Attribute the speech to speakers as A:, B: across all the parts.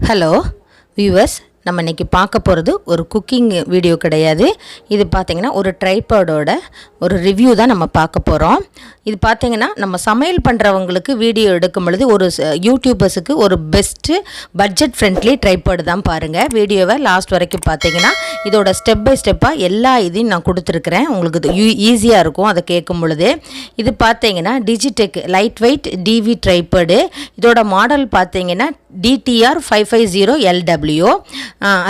A: Hello viewers, நம்ம இன்றைக்கி பார்க்க போகிறது ஒரு குக்கிங் வீடியோ கிடையாது. இது பார்த்திங்கன்னா ஒரு ட்ரைபாடோட ஒரு ரிவ்யூ தான் நம்ம பார்க்க போகிறோம். இது பார்த்திங்கன்னா நம்ம சமையல் பண்ணுறவங்களுக்கு வீடியோ எடுக்கும் பொழுது ஒரு யூடியூபர்ஸுக்கு ஒரு பெஸ்ட்டு பட்ஜெட் ஃப்ரெண்ட்லி ட்ரைபாடு தான். பாருங்கள், வீடியோவை லாஸ்ட் வரைக்கும் பார்த்திங்கன்னா இதோட ஸ்டெப் பை ஸ்டெப்பாக எல்லா இதையும் நான் கொடுத்துருக்குறேன். உங்களுக்கு இது ஈஸியாக இருக்கும் அதை கேட்கும் பொழுது. இது பார்த்திங்கன்னா Digitek light weight TV tripod. இதோட மாடல் பார்த்திங்கன்னா DTR 550LW.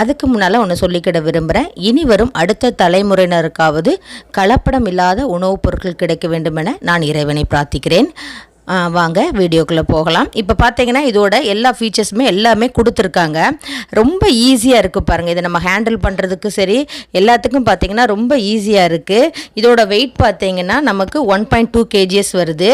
A: அதுக்கு முன்னால் ஒன்று சொல்லிக்கிட விரும்புகிறேன். இனி வரும் அடுத்த தலைமுறையினருக்காவது கலப்படம் இல்லாத உணவுப் பொருட்கள் கிடைக்க வேண்டுமென நான் இறைவனை பிரார்த்திக்கிறேன். வாங்க வீடியோக்குள்ளே போகலாம். இப்போ பார்த்தீங்கன்னா இதோட எல்லா ஃபீச்சர்ஸுமே எல்லாமே கொடுத்துருக்காங்க. ரொம்ப ஈஸியாக இருக்குது பாருங்கள். இதை நம்ம ஹேண்டில் பண்ணுறதுக்கு சரி எல்லாத்துக்கும் பார்த்திங்கன்னா ரொம்ப ஈஸியாக இருக்குது. இதோட வெயிட் பார்த்திங்கன்னா நமக்கு 1.2 kgs வருது.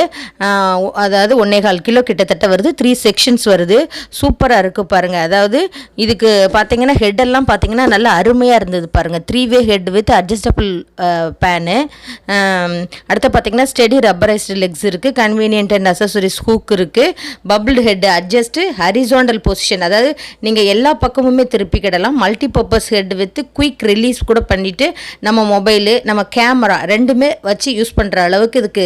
A: அதாவது 1.25 கிலோ கிட்டத்தட்ட வருது. 3 செக்ஷன்ஸ் வருது. சூப்பராக இருக்குது பாருங்கள். அதாவது இதுக்கு பார்த்திங்கன்னா ஹெட்டெல்லாம் பார்த்திங்கன்னா நல்லா அருமையாக இருந்தது பாருங்கள். 3-way head with adjustable fan. அடுத்து பார்த்திங்கன்னா ஸ்டெடி ரப்பரைஸ்டு லெக்ஸ் இருக்குது. கன்வீனியன்ட் அண்ட் அசசரிஸ் ஹூக் இருக்குது. Bubbled head adjust horizontal position, அதாவது நீங்கள் எல்லா பக்கமுமே திருப்பிக்கிடலாம். Multi purpose head with quick release கூட பண்ணிவிட்டு நம்ம மொபைலு நம்ம கேமரா ரெண்டுமே வச்சு யூஸ் பண்ணுற அளவுக்கு இதுக்கு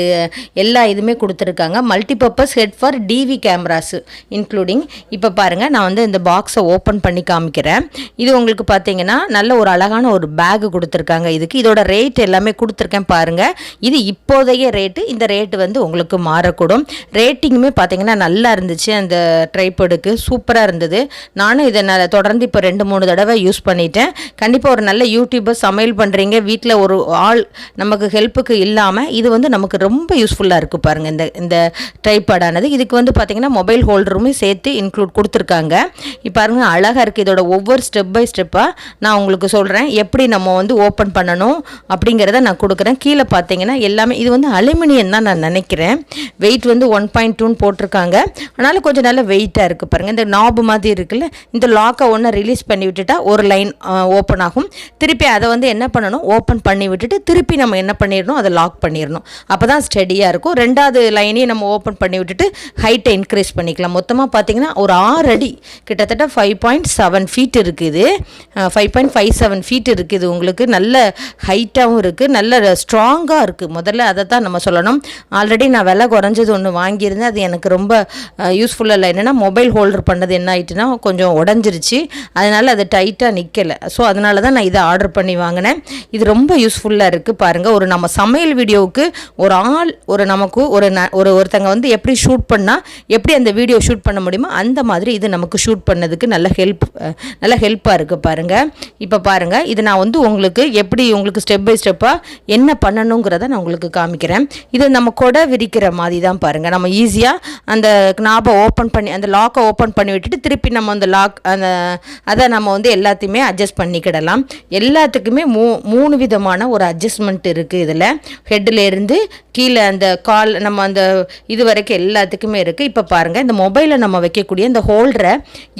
A: எல்லா இதுவுமே கொடுத்துருக்காங்க. Multi purpose head for TV cameras including. இப்போ பாருங்கள், நான் வந்து இந்த பாக்ஸை ஓப்பன் பண்ணி காமிக்கிறேன். இது உங்களுக்கு பார்த்தீங்கன்னா நல்ல ஒரு அழகான ஒரு பேகு கொடுத்துருக்காங்க. இதுக்கு இதோட ரேட் எல்லாமே கொடுத்துருக்கேன் பாருங்கள். இது இப்போதைய ரேட்டு. இந்த ரேட்டு வந்து உங்களுக்கு மாறக்கூடும். ரேட்டிங்குமே பார்த்தீங்கன்னா நல்லா இருந்துச்சு. அந்த ட்ரைபாடுக்கு சூப்பராக இருந்தது. நானும் இதை தொடர்ந்து இப்போ 2-3 தடவை யூஸ் பண்ணிட்டேன். கண்டிப்பாக ஒரு நல்ல யூடியூபர் சமையல் பண்ணுறீங்க, வீட்டில் ஒரு ஆள் நமக்கு ஹெல்ப்புக்கு இல்லாமல் இது வந்து நமக்கு ரொம்ப யூஸ்ஃபுல்லாக இருக்குது பாருங்கள் இந்த ட்ரைபாடானது. இதுக்கு வந்து பார்த்திங்கன்னா மொபைல் ஹோல்டருமே சேர்த்து இன்க்ளூட் கொடுத்துருக்காங்க. இப்போ பாருங்க, அழகாக இருக்குது. இதோட ஒவ்வொரு ஸ்டெப் பை ஸ்டெப்பாக நான் உங்களுக்கு சொல்கிறேன் எப்படி நம்ம வந்து ஓப்பன் பண்ணணும் அப்படிங்கிறத நான் கொடுக்குறேன். கீழே பார்த்தீங்கன்னா எல்லாமே இது வந்து அலுமினியம் தான் நான் நினைக்கிறேன். வெயிட் வந்து 1.2 போட்டிருக்காங்க. ஆனாலும் கொஞ்சம் நல்ல வெயிட்டாக இருக்குது பாருங்கள். இந்த நாபு மாதிரி இருக்குல்ல, இந்த லாக்கை ஒன்று ரிலீஸ் பண்ணி விட்டுட்டா ஒரு லைன் ஓப்பன் ஆகும். திருப்பி அதை வந்து என்ன பண்ணணும், ஓப்பன் பண்ணி விட்டுட்டு திருப்பி நம்ம என்ன பண்ணிடணும், அதை லாக் பண்ணிடணும். அப்போ தான் ஸ்டெடியாக இருக்கும். ரெண்டாவது லைனையும் நம்ம ஓப்பன் பண்ணி விட்டுட்டு ஹைட்டை இன்க்ரீஸ் பண்ணிக்கலாம். மொத்தமாக பார்த்தீங்கன்னா ஒரு 6 அடி கிட்டத்தட்ட 5.7 ஃபீட் இருக்குது. 5.57 ஃபீட் இருக்குது. உங்களுக்கு நல்ல ஹைட்டாகவும் இருக்குது, நல்ல ஸ்ட்ராங்காக இருக்குது. முதல்ல அதை தான் நம்ம சொல்லணும். ஆல்ரெடி நான் விலை குறைஞ்சது ஒன்று வாங்கியிருந்தேன். அது எனக்கு ரொம்ப யூஸ்ஃபுல்லாக இல்லை. என்னென்னா மொபைல் ஹோல்டர் பண்ணது என்ன ஆகிட்டுனா கொஞ்சம் உடஞ்சிருச்சு. அதனால் அது டைட்டாக நிற்கலை. ஸோ அதனால தான் நான் இதை ஆர்டர் பண்ணி வாங்கினேன். இது ரொம்ப யூஸ்ஃபுல்லாக இருக்குது பாருங்கள். ஒரு நம்ம சமையல் வீடியோவுக்கு ஒரு ஆள் நமக்கு ஒருத்தங்க வந்து எப்படி ஷூட் பண்ணால் எப்படி அந்த வீடியோ ஷூட் பண்ண முடியுமோ அந்த மாதிரி இது நமக்கு ஷூட் பண்ணதுக்கு நல்ல ஹெல்ப்பாக இருக்குது பாருங்கள். இப்போ பாருங்கள், இது நான் வந்து உங்களுக்கு ஸ்டெப் பை ஸ்டெப்பாக என்ன பண்ணணுங்கிறத நான் உங்களுக்கு காமிக்கிறேன். இது நம்ம கொடை விரிக்கிற மாதிரி தான் பாருங்கள். நம்ம ஈஸியாக அந்த நாபை ஓப்பன் பண்ணி அந்த லாக்கை ஓப்பன் பண்ணி விட்டுட்டு திருப்பி நம்ம அந்த அதை நம்ம வந்து எல்லாத்தையுமே அட்ஜஸ்ட் பண்ணிக்கிடலாம். எல்லாத்துக்குமே 3 விதமான ஒரு அட்ஜஸ்ட்மெண்ட் இருக்குது இதில். ஹெட்டிலேருந்து கீழே அந்த கால் நம்ம அந்த இது வரைக்கும் எல்லாத்துக்குமே இருக்குது. இப்போ பாருங்கள், இந்த மொபைலில் நம்ம வைக்கக்கூடிய இந்த ஹோல்டரை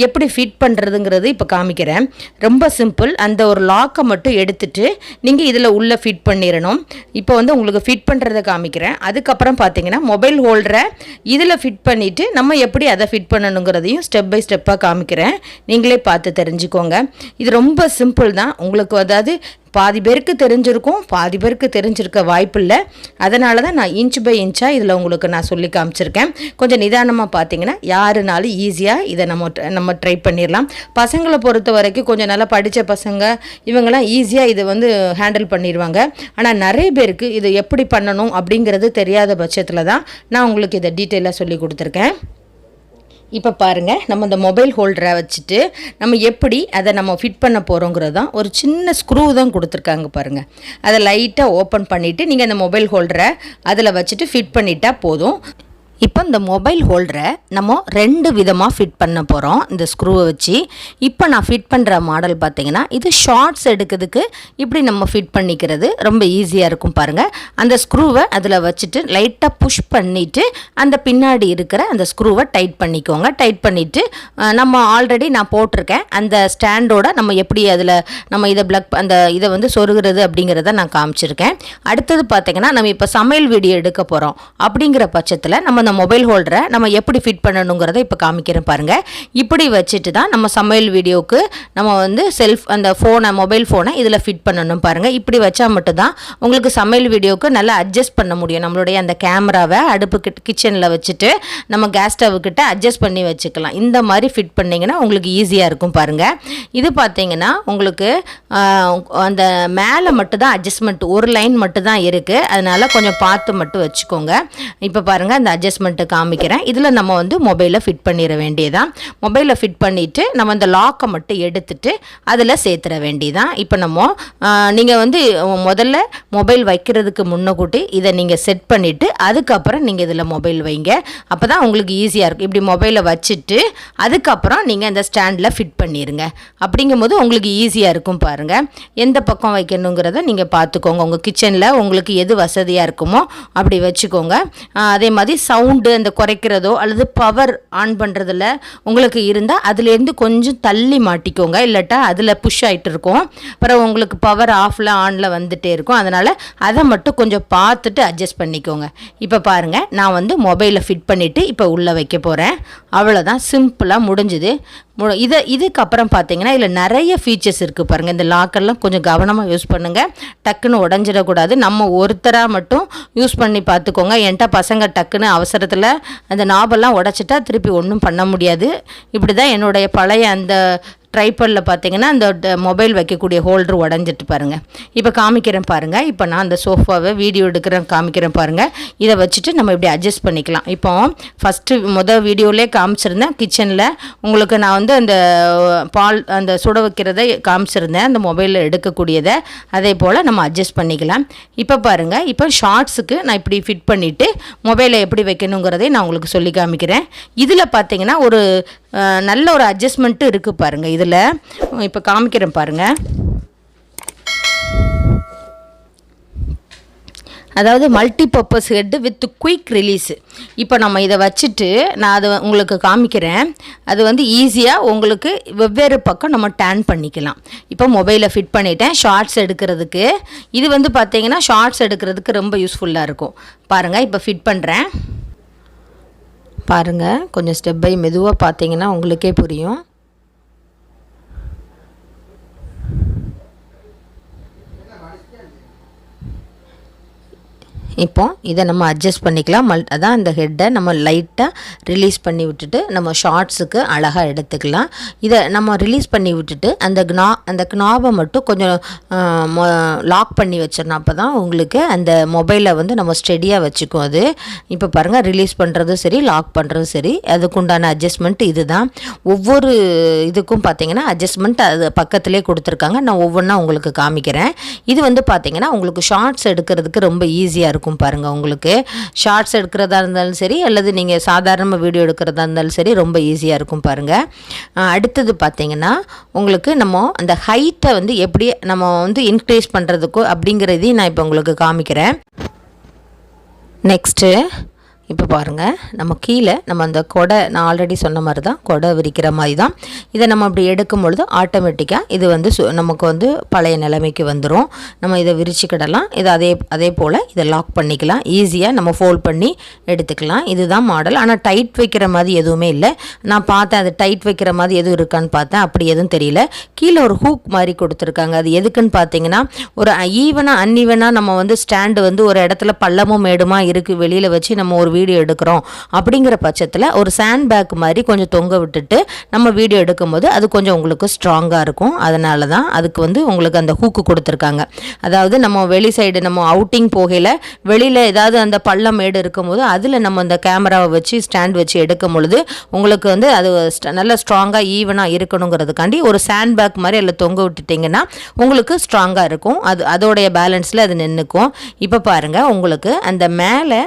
A: எப்படி ஃபிட் பண்ணுறதுங்கிறது இப்போ காமிக்கிறேன். ரொம்ப சிம்பிள். அந்த ஒரு லாக்கை மட்டும் எடுத்துட்டு நீங்கள் இதில் உள்ளே ஃபிட் பண்ணிடணும். இப்போ வந்து உங்களுக்கு ஃபிட் பண்ணுறதை காமிக்கிறேன். அதுக்கப்புறம் பார்த்தீங்கன்னா மொபைல் ஹோல்டரை இதில் ஃபிட் பண்ணிவிட்டு நம்ம எப்படி அதை ஃபிட் பண்ணணுங்கிறதையும் ஸ்டெப் பை ஸ்டெப்பாக காமிக்கிறேன். நீங்களே பார்த்து தெரிஞ்சுக்கோங்க. இது ரொம்ப சிம்பிள் தான். உங்களுக்கு அதாவது பாதி பேருக்கு தெரிஞ்சிருக்கும், பாதி பேருக்கு தெரிஞ்சிருக்க வாய்ப்பு இல்லை. அதனால தான் நான் இன்ச் பை இன்ச்சாக இதில் உங்களுக்கு நான் சொல்லி காமிச்சிருக்கேன். கொஞ்சம் நிதானமாக பார்த்தீங்கன்னா யாருனாலும் ஈஸியாக இதை நம்ம ட்ரை பண்ணிடலாம். பசங்களை பொறுத்த வரைக்கும் கொஞ்சம் நல்லா படித்த பசங்க இவங்கெல்லாம் ஈஸியாக இதை வந்து ஹேண்டில் பண்ணிடுவாங்க. ஆனால் நிறைய பேருக்கு இது எப்படி பண்ணணும் அப்படிங்கிறது தெரியாத பட்சத்தில் தான் நான் உங்களுக்கு இதை டீட்டெயிலாக சொல்லி கொடுத்துருக்கேன். இப்போ பாருங்கள், நம்ம இந்த மொபைல் ஹோல்டரை வச்சுட்டு நம்ம எப்படி அதை நம்ம ஃபிட் பண்ண போகிறோங்கிறது தான். ஒரு சின்ன ஸ்க்ரூ தான் கொடுத்துருக்காங்க பாருங்கள். அதை லைட்டாக ஓப்பன் பண்ணிவிட்டு நீங்கள் அந்த மொபைல் ஹோல்டரை அதில் வச்சுட்டு ஃபிட் பண்ணிட்டா போதும். இப்போ இந்த மொபைல் ஹோல்டரை நம்ம 2 விதமாக ஃபிட் பண்ண போகிறோம் இந்த ஸ்க்ரூவை வச்சு. இப்போ நான் ஃபிட் பண்ணுற மாடல் பார்த்திங்கன்னா இது ஷார்ட்ஸ் எடுக்கிறதுக்கு இப்படி நம்ம ஃபிட் பண்ணிக்கிறது ரொம்ப ஈஸியாக இருக்கும் பாருங்கள். அந்த ஸ்க்ரூவை அதில் வச்சுட்டு லைட்டாக புஷ் பண்ணிவிட்டு அந்த பின்னாடி இருக்கிற அந்த ஸ்க்ரூவை டைட் பண்ணிக்கோங்க. டைட் பண்ணிவிட்டு நம்ம ஆல்ரெடி நான் போட்டிருக்கேன் அந்த ஸ்டாண்டோட நம்ம எப்படி அதில் நம்ம இதை வந்து சொருகிறது அப்படிங்கிறத நான் காமிச்சிருக்கேன். அடுத்தது பார்த்திங்கன்னா நம்ம இப்போ சமையல் வீடியோ எடுக்க போகிறோம் அப்படிங்கிற பட்சத்தில் நம்ம இந்த மொபைல் ஹோல்டரை நம்ம எப்படி ஃபிட் பண்ணணுங்கிறத இப்போ காமிக்கிறேன் பாருங்கள். இப்படி வச்சுட்டு தான் நம்ம சமையல் வீடியோவுக்கு நம்ம வந்து அந்த மொபைல் ஃபோனை இதில் ஃபிட் பண்ணணும் பாருங்கள். இப்படி வச்சா மட்டும்தான் உங்களுக்கு சமையல் வீடியோவுக்கு நல்லா அட்ஜஸ்ட் பண்ண முடியும். நம்மளுடைய அந்த கேமராவை அடுப்பு கிச்சனில் வச்சுட்டு நம்ம கேஸ் ஸ்டவ்கிட்ட அட்ஜஸ்ட் பண்ணி வச்சுக்கலாம். இந்த மாதிரி ஃபிட் பண்ணிங்கன்னா உங்களுக்கு ஈஸியாக இருக்கும் பாருங்கள். இது பார்த்தீங்கன்னா உங்களுக்கு அந்த மேலே மட்டும்தான் அட்ஜஸ்ட்மெண்ட், ஒரு லைன் மட்டும்தான் இருக்குது. அதனால் கொஞ்சம் பார்த்து மட்டும் வச்சுக்கோங்க. இப்போ பாருங்கள் அந்த அட்ஜஸ்ட்மெண்ட்டை காமிக்கிறேன். இதில் நம்ம வந்து மொபைலை ஃபிட் பண்ணிட வேண்டியதான். மொபைலை ஃபிட் பண்ணிவிட்டு நம்ம அந்த லாக்கை மட்டும் எடுத்துட்டு அதில் சேர்த்துட வேண்டியதான். இப்போ நீங்கள் வந்து முதல்ல மொபைல் வைக்கிறதுக்கு முன்னக்கூட்டி இதை நீங்கள் செட் பண்ணிவிட்டு அதுக்கப்புறம் நீங்கள் இதில் மொபைல் வைங்க. அப்போ தான் உங்களுக்கு ஈஸியாக இருக்கும். இப்படி மொபைலை வச்சுட்டு அதுக்கப்புறம் நீங்கள் அந்த ஸ்டாண்டில் ஃபிட் பண்ணிடுங்க. அப்படிங்கும்போது உங்களுக்கு ஈஸியாக இருக்கும் பாருங்கள். எந்த பக்கம் வைக்கணுங்கிறத நீங்கள் பார்த்துக்கோங்க. உங்கள் கிச்சனில் உங்களுக்கு எது வசதியாக இருக்குமோ அப்படி வச்சுக்கோங்க. அதே மாதிரி சவுண்டு அந்த குறைக்கிறதோ அல்லது பவர் ஆன் பண்ணுறதுல உங்களுக்கு இருந்தால் அதுலேருந்து கொஞ்சம் தள்ளி மாட்டிக்கோங்க. இல்லாட்டா அதில் புஷ் ஆகிட்டு இருக்கும். அப்புறம் உங்களுக்கு பவர் ஆஃபில் ஆனில் வந்துகிட்டே இருக்கும். அதனால் அதை மட்டும் கொஞ்சம் பார்த்துட்டு அட்ஜஸ்ட் பண்ணிக்கோங்க. இப்போ பாருங்கள், நான் வந்து மொபைலை ஃபிட் பண்ணிவிட்டு இப்போ உள்ளே வைக்க போகிறேன். அவ்வளோதான், சிம்பிளாக முடிஞ்சுது. இதுக்கப்புறம் பார்த்தீங்கன்னா இதில் நிறைய ஃபீச்சர்ஸ் இருக்குது பாருங்கள். இந்த லாக்கெல்லாம் கொஞ்சம் கவனமாக யூஸ் பண்ணுங்கள். டக்குன்னு உடஞ்சிடக்கூடாது. நம்ம ஒருத்தராக மட்டும் யூஸ் பண்ணி பார்த்துக்கோங்க. என்கிட்ட பசங்க டக்குன்னு அவசரத்தில் அந்த நாபெல்லாம் உடச்சிட்டா திருப்பி ஒன்றும் பண்ண முடியாது. இப்படி தான் என்னுடைய பழைய அந்த ட்ரைபடில் பார்த்தீங்கன்னா அந்த மொபைல் வைக்கக்கூடிய ஹோல்டர் உடஞ்சிட்டு பாருங்கள். இப்போ காமிக்கிறேன் பாருங்கள். இப்போ நான் அந்த சோஃபாவை வீடியோ எடுக்கிறேன் காமிக்கிறேன் பாருங்கள். இதை வச்சுட்டு நம்ம இப்படி அட்ஜஸ்ட் பண்ணிக்கலாம். இப்போ ஃபஸ்ட்டு வீடியோவிலே காமிச்சிருந்தேன். கிச்சனில் உங்களுக்கு நான் வந்து அந்த பால் அந்த சுட வைக்கிறத காமிச்சிருந்தேன், அந்த மொபைலில் எடுக்கக்கூடியதை. அதே போல் நம்ம அட்ஜஸ்ட் பண்ணிக்கலாம். இப்போ பாருங்கள், இப்போ ஷார்ட்ஸுக்கு நான் இப்படி ஃபிட் பண்ணிவிட்டு மொபைலை எப்படி வைக்கணுங்கிறதை நான் உங்களுக்கு சொல்லி காமிக்கிறேன். இதில் பார்த்தீங்கன்னா ஒரு நல்ல ஒரு அட்ஜஸ்ட்மெண்ட்டு இருக்குது பாருங்கள். இதில் இப்போ காமிக்கிறேன் பாருங்கள். அதாவது multi purpose head with quick release. இப்போ நம்ம இதை வச்சுட்டு நான் அதை உங்களுக்கு காமிக்கிறேன். அது வந்து ஈஸியாக உங்களுக்கு வெவ்வேறு பக்கம் நம்ம டேர்ன் பண்ணிக்கலாம். இப்போ மொபைலை ஃபிட் பண்ணிட்டேன் ஷார்ட்ஸ் எடுக்கிறதுக்கு. இது வந்து பார்த்தீங்கன்னா ஷார்ட்ஸ் எடுக்கிறதுக்கு ரொம்ப யூஸ்ஃபுல்லாக இருக்கும் பாருங்கள். இப்போ ஃபிட் பண்ணுறேன் பாருங்கள். கொஞ்சம் ஸ்டெப் பை மெதுவாக பார்த்தீங்கன்னா உங்களுக்கே புரியும். இப்போ இதை நம்ம அட்ஜஸ்ட் பண்ணிக்கலாம். அதான் அந்த ஹெட்டை நம்ம லைட்டாக ரிலீஸ் பண்ணி விட்டுட்டு நம்ம ஷார்ட்ஸுக்கு அழகாக எடுத்துக்கலாம். இதை நம்ம ரிலீஸ் பண்ணி விட்டுட்டு அந்த கினாபை மட்டும் கொஞ்சம் லாக் பண்ணி வச்சிடணும். அப்போ தான் உங்களுக்கு அந்த மொபைலை வந்து நம்ம ஸ்டெடியாக வச்சுக்கும் அது. இப்போ பாருங்கள், ரிலீஸ் பண்ணுறதும் சரி லாக் பண்ணுறதும் சரி அதுக்குண்டான அட்ஜஸ்ட்மெண்ட் இது தான். ஒவ்வொரு இதுக்கும் பார்த்தீங்கன்னா அட்ஜஸ்ட்மெண்ட் அது பக்கத்துலேயே கொடுத்துருக்காங்க. நான் ஒவ்வொன்றா உங்களுக்கு காமிக்கிறேன். இது வந்து பார்த்தீங்கன்னா உங்களுக்கு ஷார்ட்ஸ் எடுக்கிறதுக்கு ரொம்ப ஈஸியாக இருக்கும் பாருங்கள். உங்களுக்கு ஷார்ட்ஸ் எடுக்கிறதா இருந்தாலும் சரி அல்லது நீங்கள் சாதாரண வீடியோ எடுக்கிறதா இருந்தாலும் சரி ரொம்ப ஈஸியாக இருக்கும் பாருங்கள். அடுத்தது பார்த்தீங்கன்னா உங்களுக்கு நம்ம அந்த ஹைட்டை வந்து எப்படி நம்ம வந்து இன்க்ரீஸ் பண்ணுறதுக்கோ அப்படிங்கிறதையும் நான் இப்போ உங்களுக்கு காமிக்கிறேன். நெக்ஸ்ட்டு இப்போ பாருங்கள், நம்ம கீழே நம்ம அந்த கொடை நான் ஆல்ரெடி சொன்ன மாதிரி தான் கொடை விரிக்கிற மாதிரி தான். இதை நம்ம அப்படி எடுக்கும் பொழுது ஆட்டோமேட்டிக்காக இது வந்து நமக்கு வந்து பழைய நிலைமைக்கு வந்துடும். நம்ம இதை விரிச்சுக்கிடலாம். இதை அதே போல் இதை லாக் பண்ணிக்கலாம். ஈஸியாக நம்ம ஃபோல்ட் பண்ணி எடுத்துக்கலாம். இதுதான் மாடல். ஆனால் டைட் வைக்கிற மாதிரி எதுவுமே இல்லை. நான் பார்த்தேன் அது டைட் வைக்கிற மாதிரி எதுவும் இருக்கான்னு பார்த்தேன். அப்படி எதுவும் தெரியல. கீழே ஒரு ஹூக் மாதிரி கொடுத்துருக்காங்க. அது எதுக்குன்னு பார்த்தீங்கன்னா ஒரு அன்ஈவனாக நம்ம வந்து ஸ்டாண்டு வந்து ஒரு இடத்துல பள்ளமும் மேடுமா இருக்குது வெளியில் வச்சு நம்ம ஒரு வீடியோ எடுக்கிறோம் அப்படிங்கிற பட்சத்தில் ஒரு சாண்ட் பேக் மாதிரி கொஞ்சம் தொங்க விட்டுட்டு நம்ம வீடியோ எடுக்கும்போது அது கொஞ்சம் உங்களுக்கு ஸ்ட்ராங்காக இருக்கும். அதனால தான் அதுக்கு வந்து உங்களுக்கு அந்த ஹூக்கு கொடுத்துருக்காங்க. அதாவது நம்ம வெளி சைடு நம்ம அவுட்டிங் போகையில் வெளியில் ஏதாவது அந்த பள்ளம் மேடு இருக்கும்போது அதில் நம்ம அந்த கேமராவை வச்சு ஸ்டாண்ட் வச்சு எடுக்கும் பொழுது உங்களுக்கு வந்து அது நல்ல ஸ்ட்ராங்காக ஈவனாக இருக்கணுங்கிறதுக்காண்டி ஒரு சாண்ட் பேக் மாதிரி அதில் தொங்க விட்டுட்டிங்கன்னா உங்களுக்கு ஸ்ட்ராங்காக இருக்கும். அதோடைய பேலன்ஸில் அது நின்றுக்கும். இப்போ பாருங்கள், உங்களுக்கு அந்த மேலே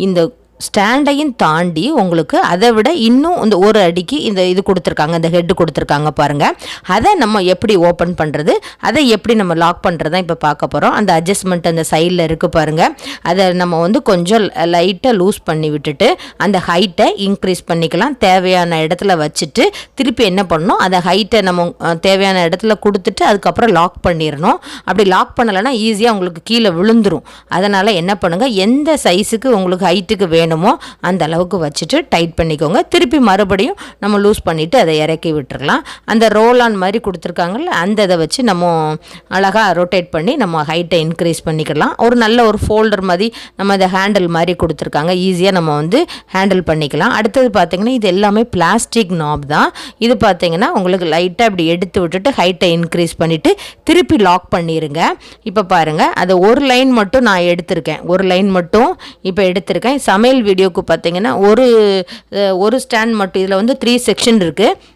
A: இந்த ஸ்டாண்டையும் தாண்டி உங்களுக்கு அதை விட இன்னும் இந்த ஒரு அடிக்கு இது கொடுத்துருக்காங்க, இந்த ஹெட்டு கொடுத்துருக்காங்க பாருங்கள். அதை நம்ம எப்படி ஓப்பன் பண்ணுறது, அதை எப்படி நம்ம லாக் பண்ணுறது தான் இப்போ பார்க்க போகிறோம். அந்த அட்ஜஸ்ட்மெண்ட் அந்த சைடில் இருக்குது பாருங்கள். அதை நம்ம வந்து கொஞ்சம் லைட்டாக லூஸ் பண்ணி விட்டுட்டு அந்த ஹைட்டை இன்க்ரீஸ் பண்ணிக்கலாம். தேவையான இடத்துல வச்சுட்டு திருப்பி என்ன பண்ணணும், அந்த ஹைட்டை நம்ம தேவையான இடத்துல கொடுத்துட்டு அதுக்கப்புறம் லாக் பண்ணிடணும். அப்படி லாக் பண்ணலைன்னா ஈஸியாக உங்களுக்கு கீழே விழுந்துடும். அதனால் என்ன பண்ணுங்கள், எந்த சைஸுக்கு உங்களுக்கு ஹைட்டுக்கு வேணும் வேணுமோ அந்த அளவுக்கு வச்சுட்டு டைட் பண்ணிக்கோங்க. திருப்பி மறுபடியும் நம்ம லூஸ் பண்ணிவிட்டு அதை இறக்கி விட்டுறலாம். அந்த ரோல் ஆன் மாதிரி கொடுத்துருக்காங்கல்ல, அந்த இதை வச்சு நம்ம அழகாக ரொட்டேட் பண்ணி நம்ம ஹைட்டை இன்க்ரீஸ் பண்ணிக்கலாம். ஒரு நல்ல ஒரு ஃபோல்டர் மாதிரி நம்ம இதை ஹேண்டில் மாதிரி கொடுத்துருக்காங்க. ஈஸியாக நம்ம வந்து ஹேண்டில் பண்ணிக்கலாம். அடுத்தது பார்த்திங்கன்னா இது எல்லாமே பிளாஸ்டிக் நாப் தான். இது பார்த்திங்கன்னா உங்களுக்கு லைட்டாக இப்படி எடுத்து விட்டுட்டு ஹைட்டை இன்க்ரீஸ் பண்ணிவிட்டு திருப்பி லாக் பண்ணிடுங்க. இப்போ பாருங்கள், அதை ஒரு லைன் மட்டும் நான் எடுத்திருக்கேன். ஒரு லைன் மட்டும் இப்போ எடுத்திருக்கேன். சமையல் வீடியோவுக்கு பார்த்திங்கன்னா ஒரு ஸ்டாண்ட் மட்டும். இதில் வந்து 3 செக்ஷன் இருக்குது.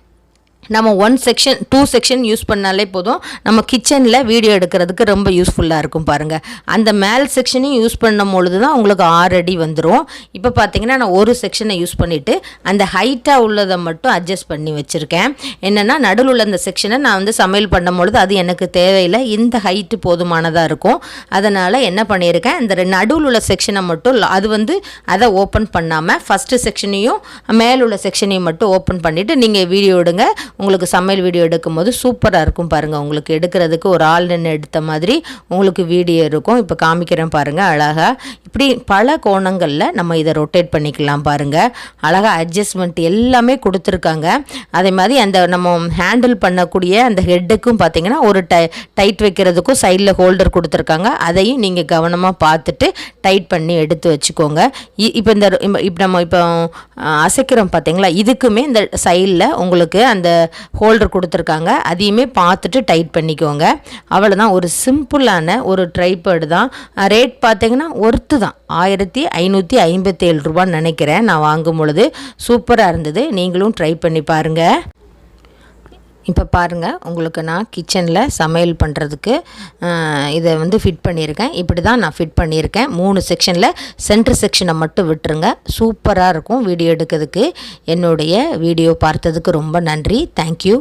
A: நம்ம 1 செக்ஷன் 2 செக்ஷன் யூஸ் பண்ணாலே போதும். நம்ம கிச்சனில் வீடியோ எடுக்கிறதுக்கு ரொம்ப யூஸ்ஃபுல்லாக இருக்கும் பாருங்கள். அந்த மேல் செக்ஷனையும் யூஸ் பண்ணும் பொழுது தான் உங்களுக்கு 6 அடி வந்துடும். இப்போ பார்த்தீங்கன்னா நான் ஒரு செக்ஷனை யூஸ் பண்ணிவிட்டு அந்த ஹைட்டாக உள்ளதை மட்டும் அட்ஜஸ்ட் பண்ணி வச்சுருக்கேன். என்னென்னா நடுவில் உள்ள அந்த செக்ஷனை நான் வந்து சமையல் பண்ணும் பொழுது அது எனக்கு தேவையில்லை, இந்த ஹைட்டு போதுமானதாக இருக்கும். அதனால் என்ன பண்ணியிருக்கேன், இந்த நடுவில் உள்ள செக்ஷனை மட்டும் அது வந்து அதை ஓப்பன் பண்ணாமல் ஃபஸ்ட்டு செக்ஷனையும் மேலுள்ள செக்ஷனையும் மட்டும் ஓப்பன் பண்ணிவிட்டு நீங்கள் வீடியோ எடுங்க. உங்களுக்கு சமையல் வீடியோ எடுக்கும்போது சூப்பராக இருக்கும் பாருங்கள். உங்களுக்கு எடுக்கிறதுக்கு ஒரு ஆள் நின்று எடுத்த மாதிரி உங்களுக்கு வீடியோ இருக்கும். இப்போ காமிக்கிறேன் பாருங்கள். அழகாக இப்படி பல கோணங்களில் நம்ம இதை ரொட்டேட் பண்ணிக்கலாம் பாருங்கள். அழகாக அட்ஜஸ்ட்மெண்ட் எல்லாமே கொடுத்துருக்காங்க. அதே மாதிரி அந்த நம்ம ஹேண்டில் பண்ணக்கூடிய அந்த ஹெட்டுக்கும் பார்த்திங்கன்னா ஒரு டைட் வைக்கிறதுக்கும் சைடில் ஹோல்டர் கொடுத்துருக்காங்க. அதையும் நீங்கள் கவனமாக பார்த்துட்டு டைட் பண்ணி எடுத்து வச்சுக்கோங்க. இப்போ நம்ம இப்போ அசைக்கிறோம் பார்த்தீங்களா, இதுக்குமே இந்த சைடில் உங்களுக்கு அந்த ஹோல்டர் கொடுத்துருக்காங்க. அதையுமே பார்த்துட்டு டைட் பண்ணிக்கோங்க. அவ்வளோதான். ஒரு சிம்பிளான ஒரு ட்ரைபேர்டு தான். ரேட் பார்த்தீங்கன்னா ஒர்த்து தான். 1557 ரூபான்னு நினைக்கிறேன் நான் வாங்கும் பொழுது. சூப்பராக இருந்தது. நீங்களும் ட்ரை பண்ணி பாருங்கள். இப்போ பாருங்கள், உங்களுக்கு நான் கிச்சனில் சமையல் பண்ணுறதுக்கு இதை வந்து ஃபிட் பண்ணியிருக்கேன். இப்படி தான் நான் ஃபிட் பண்ணியிருக்கேன். 3 செக்ஷனில் சென்டர் செக்ஷனை மட்டும் விட்டுருங்க. சூப்பராக இருக்கும் வீடியோ எடுக்கிறதுக்கு. என்னுடைய வீடியோ பார்த்ததுக்கு ரொம்ப நன்றி. தேங்க்யூ.